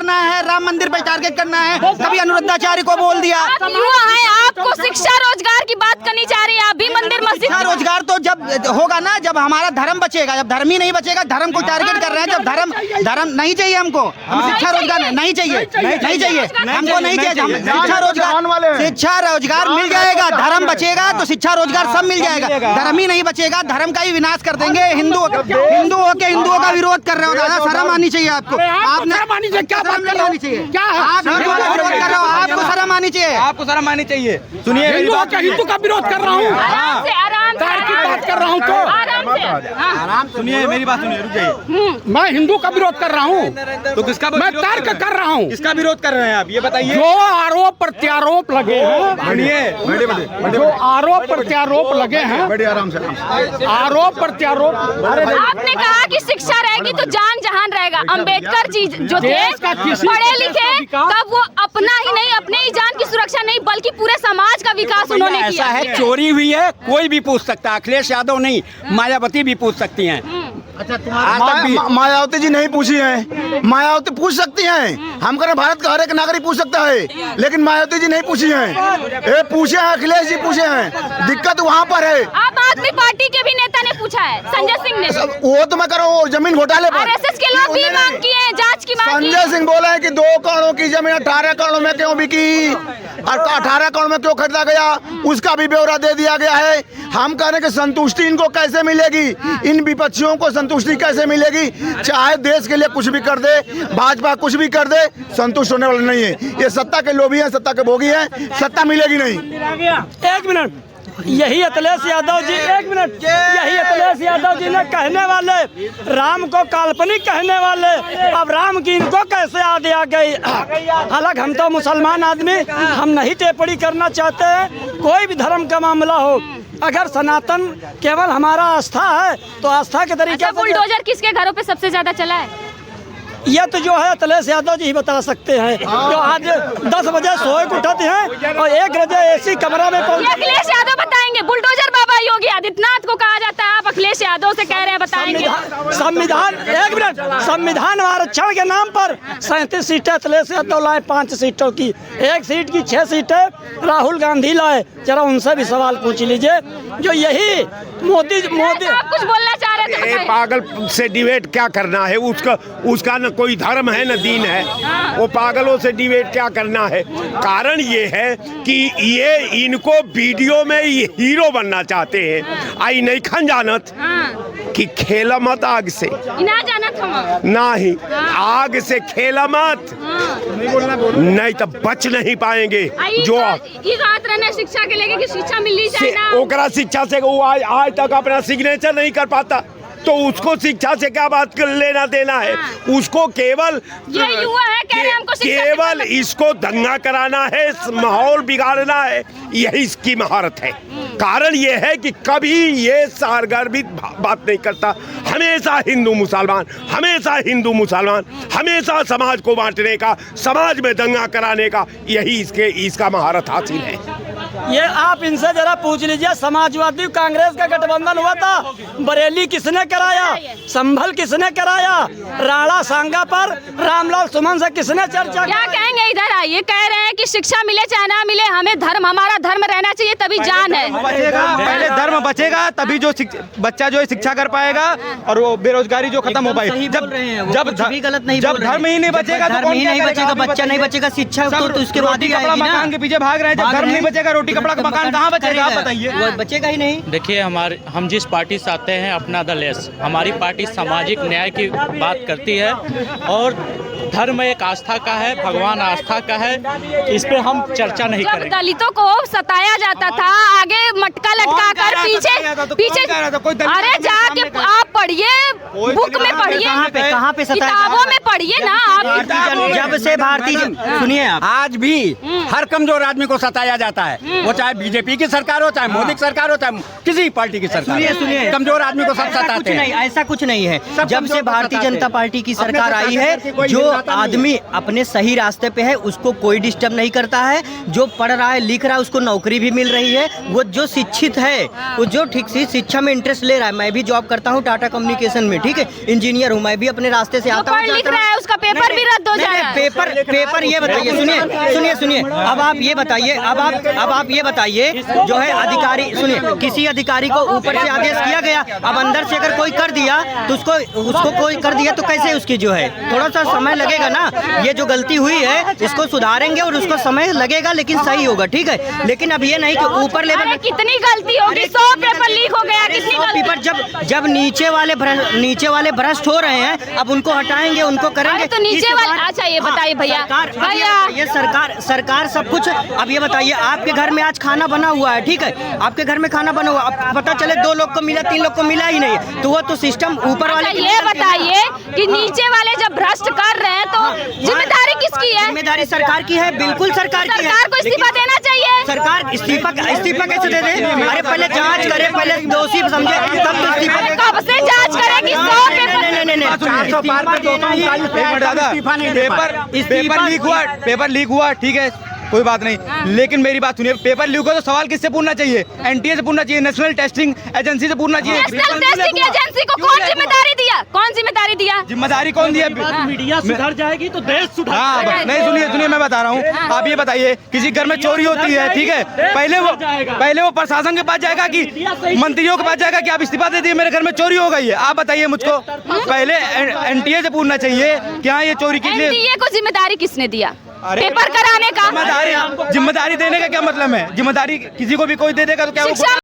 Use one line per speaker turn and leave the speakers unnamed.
करना है, राम मंदिर पे टारगेट करना है, कभी अनुरुद्धाचार्य को बोल दिया।
आपको शिक्षा रोजगार की बात करनी चाह रही है, अभी मंदिर मस्जिद।
शिक्षा रोजगार तो जब होगा ना, जब हमारा धर्म बचेगा। जब धर्म ही नहीं बचेगा, धर्म को टारगेट कर रहे हैं। जब धर्म नहीं चाहिए हमको, हम शिक्षा रोजगार नहीं चाहिए, नहीं चाहिए हमको, नहीं चाहिए। शिक्षा रोजगार मिल जाएगा, धर्म बचेगा तो शिक्षा रोजगार सब मिल जाएगा। धर्म ही नहीं बचेगा, धर्म का ही विनाश कर देंगे। हिंदुओं का विरोध कर रहे हो दादा, शर्म आनी चाहिए आपको। आपने क्या बात कर रही चाहिए, आप विरोध कर रहे हो, आपको शर्म आनी चाहिए, आपको शर्म आनी चाहिए। सुनिए,
हिंदू का विरोध कर रहा हूँ, की बात कर रहा हूँ, तो
आराम सुनिए, मेरी बात सुनिए, रुक जाइए।
मैं हिंदू का विरोध कर रहा हूँ,
तो किसका?
मैं तर्क कर रहा हूँ।
किसका विरोध कर रहे हैं आप, ये बताइए।
जो आरोप प्रत्यारोप लगे हैं, जो आरोप प्रत्यारोप लगे हैं, आरोप प्रत्यारोप।
आपने कहा कि शिक्षा रहेगी तो जान जहान रहेगा। अम्बेडकर जी जो थे पढ़े लिखे, तब वो अपना ही नहीं, अपने ही जान की सुरक्षा नहीं बल्कि पूरे समाज का विकास उन्होंने किया।
ऐसा है, चोरी हुई है, कोई भी पूछ सकता है, अखिलेश यादव नहीं, मायावती भी पूछ सकती हैं।
अच्छा, मायावती जी नहीं पूछी है, मायावती पूछ सकती हैं। हम कह रहे भारत का हर एक नागरिक पूछ सकता है, लेकिन मायावती जी नहीं पूछी हैं। ये पूछे हैं, अखिलेश जी पूछे हैं। दिक्कत वहाँ पर है।
आम आदमी पार्टी के भी नेता ने पूछा है, संजय सिंह ने।
वो तो मैं कह रहा हूँ जमीन घोटाले पर
आरएसएस के लोग भी मांग किए हैं, जांच की मांग की।
संजय सिंह बोले हैं कि 2 करोड़ की जमीन 18 करोड़ में क्यों बिकी और 18 करोड़ में क्यों खरीदा गया, उसका भी ब्यौरा दे दिया गया है। हम कह रहे हैं कि संतुष्टि इनको कैसे मिलेगी, इन विपक्षियों को संतुष्टि कैसे मिलेगी। चाहे देश के लिए कुछ भी कर दे, भाजपा कुछ भी कर दे, संतुष्ट होने वाले नहीं है। ये सत्ता के लोभी हैं, सत्ता के भोगी हैं, सत्ता मिलेगी नहीं।
एक मिनट, यही अखिलेश यादव जी, एक मिनट, यही अखिलेश यादव जी ने कहने वाले, राम को काल्पनिक कहने वाले, अब राम की इनको कैसे याद आ गई। हालांकि हम तो मुसलमान आदमी, हम नहीं टिप्पणी करना चाहते हैं, कोई भी धर्म का मामला हो। अगर सनातन केवल हमारा आस्था है तो आस्था के तरीके से।
बुलडोजर किसके घरों पे सबसे ज्यादा चला है?
ये तो जो है अखिलेश यादव जी ही बता सकते हैं, जो आज 10 बजे सोए उठते हैं और 1 बजे एसी कमरा में पहुंचे।
अखिलेश यादव बताएंगे। बुलडोजर बाबा योगी आदित्यनाथ को कहा जाता है, आप अखिलेश यादव से कह रहे हैं बताएंगे।
संविधान, एक मिनट, संविधान आरक्षण के नाम पर 37 सीटें अखिलेश यादव लाए, 5 सीटों की, 1 सीट की 6 सीटें राहुल गांधी लाए। जरा उनसे भी सवाल पूछ लीजिए। जो यही मोदी
आप कुछ बोलना चाह रहे थे,
पागल से डिबेट क्या करना है, उसका न कोई धर्म है न दीन है। वो पागलों से डिबेट क्या करना है। कारण ये है कि ये इनको वीडियो में ये हीरो बनना चाहते हैं। आई नहीं खन जानत कि खेला मत आग से,
ना जानत हम
ना ही आग से खेला मत, नहीं तो बच नहीं पाएंगे। जो
शिक्षा के लेके कि शिक्षा मिलनी चाहिए ना,
ओकरा शिक्षा से वो आज तक अपना सिग्नेचर नहीं कर पाता, तो उसको शिक्षा से क्या बात कर लेना देना है। उसको केवल
ये युवा है, कह रहे हैं हमको
केवल इसको दंगा कराना है, माहौल बिगाड़ना है, यही इसकी महारत है। कारण ये है कि कभी ये सारगर्भित बात नहीं करता। हमेशा हिंदू मुसलमान, हमेशा हिंदू मुसलमान, हमेशा समाज को बांटने का, समाज में दंगा कराने का, यही इसका महारत हासिल है।
ये आप इनसे जरा पूछ लीजिए, समाजवादी कांग्रेस का गठबंधन हुआ था, बरेली किसने कराया, संभल किसने कराया, राणा सांगा पर रामलाल सुमन से किसने चर्चा।
क्या कहेंगे, इधर आइए। कह रहे हैं कि शिक्षा मिले चाहे ना मिले, हमें धर्म, हमारा धर्म रहना चाहिए, तभी जान है।
पहले धर्म बचेगा तभी जो बच्चा जो है शिक्षा कर पाएगा और वो बेरोजगारी जो खत्म हो पाएगी। जब धर्म ही नहीं बचेगा, धर्म ही नहीं बचेगा, बच्चा नहीं बचेगा, शिक्षा तो उसके बाद ही आएगी ना। मकान के पीछे भाग रहे हैं, जब धर्म नहीं बचेगा, रोटी कपड़ा का मकान कहाँ बचेगा, आप बताइए।
बचेगा ही नहीं। देखिए, हम जिस पार्टी से आते हैं, अपना दल एस, हमारी पार्टी सामाजिक न्याय की बात करती है और धर्म एक आस्था का है, भगवान आस्था का है, इस पे हम चर्चा नहीं करेंगे।
दलितों को सताया जाता था, आगे मटका लटका कर पीछे अरे जाके आप पढ़िए, बुक में पढ़िए,
कहाँ पे
किताबों में पढ़िए ना आप।
जब से भारतीय, सुनिए आप,
आज भी हर कमजोर आदमी को सताया जाता है, वो चाहे बीजेपी की सरकार हो, चाहे मोदी की सरकार हो, चाहे किसी पार्टी की सरकार।
सुनिए,
कमजोर आदमी को सब सताते हैं।
ऐसा कुछ नहीं है। जब से भारतीय जनता पार्टी की सरकार आई है, जो आदमी अपने सही रास्ते पे है उसको कोई डिस्टर्ब नहीं करता है। जो पढ़ रहा है, लिख रहा है, उसको नौकरी भी मिल रही है। वो जो शिक्षित है, वो जो ठीक से शिक्षा में इंटरेस्ट ले रहा है, मैं भी जॉब करता हूँ टाटा कम्युनिकेशन में, ठीक है, इंजीनियर हूँ, मैं भी अपने रास्ते से आता हूँ।
लिख रहा है, उसका पेपर भी रद्द हो जाएगा।
पेपर पेपर ये बताइए, सुनिए, अब आप ये बताइए, अब आप ये बताइए, जो है अधिकारी, सुनिए, किसी अधिकारी को ऊपर से आदेश किया गया, अब अंदर से अगर कोई कर दिया तो उसको कोई कर दिया तो कैसे उसकी जो है, थोड़ा सा समय लगेगा ना। ये जो गलती हुई है इसको सुधारेंगे और उसको समय लगेगा, लेकिन सही होगा, ठीक है। लेकिन अब ये नहीं कि ऊपर लेवल में
कितनी गलती होगी, 100 पेपर लीक हो गया, कितनी
पेपर जब नीचे वाले भ्रष्ट हो रहे हैं, अब उनको हटाएंगे, उनको करेंगे
तो नीचे वाले। अच्छा ये बताइए भैया,
ये सरकार सब कुछ। अब ये बताइए, आपके घर में आज खाना बना हुआ है, ठीक है, आपके घर में खाना बना हुआ, अब पता चले 2 लोग को मिला, 3 लोग को मिला ही नहीं, तो वो तो सिस्टम ऊपर वाले।
ये बताइए कि नीचे वाले जब भ्रष्ट कर रहे हैं तो जिम्मेदारी किसकी है?
जिम्मेदारी सरकार की है, बिल्कुल सरकार की है।
सरकार को इस्तीफा देना चाहिए।
सरकार इस्तीफा कैसे दे दे? अरे पहले जांच करे, पहले दोषी समझे, तब तो इस्तीफा।
कब से जांच करेगी? 100 पेपर
पेपर लीक हुआ, ठीक है, कोई बात नहीं, लेकिन मेरी बात सुनिए, पेपर लीक हो तो सवाल किससे पूछना चाहिए? एनटीए से पूछना चाहिए, नेशनल टेस्टिंग एजेंसी से पूछना चाहिए।
नेशनल टेस्टिंग एजेंसी को कौन जिम्मेदारी दिया? कौन जिम्मेदारी दिया?
जिम्मेदारी कौन दिया?
मीडिया सुधर जाएगी तो देश सुधर।
हाँ, नहीं, सुनिए, मैं बता रहा हूँ। आप ये बताइए, किसी घर में चोरी होती है, ठीक है, पहले वो प्रशासन के पास जाएगा कि मंत्रियों के पास जाएगा कि आप इस्तीफा दे दिए, मेरे घर में चोरी हो गई है? आप बताइए मुझको। पहले एनटीए से पूछना चाहिए कि हाँ ये चोरी की।
एनटीए को जिम्मेदारी किसने दिया पेपर कराने का?
जिम्मेदारी देने का क्या मतलब है? जिम्मेदारी किसी को भी कोई दे देगा तो क्या?